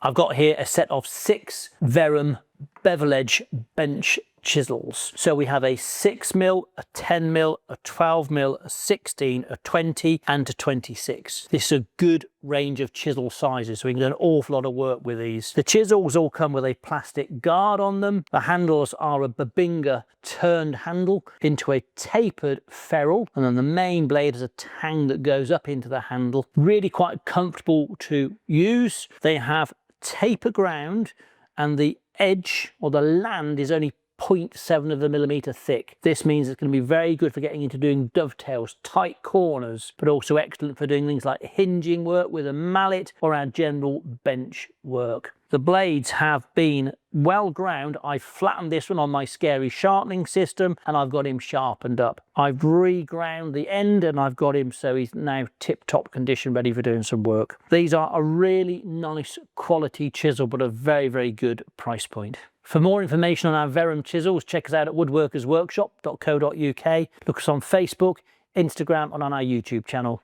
I've got here a set of 6 Verum bevel edge bench chisels. So we have a 6mm, a 10mm, a 12mm, a 16, a 20 and a 26. This is a good range of chisel sizes, so we can do an awful lot of work with these. The chisels all come with a plastic guard on them. The handles are a Bubinga turned handle into a tapered ferrule, and then the main blade is a tang that goes up into the handle. Really quite comfortable to use. They have taper ground and the edge or the land is only 0.7 of a millimetre thick. This means it's going to be very good for getting into doing dovetails, tight corners, but also excellent for doing things like hinging work with a mallet or our general bench work. The blades have been well ground. I flattened this one on my scary sharpening system and I've got him sharpened up. I've reground the end and I've got him so he's now tip-top condition, ready for doing some work. These are a really nice quality chisel, but a very, very good price point. For more information on our Verum chisels, check us out at woodworkersworkshop.co.uk. Look us on Facebook, Instagram and on our YouTube channel.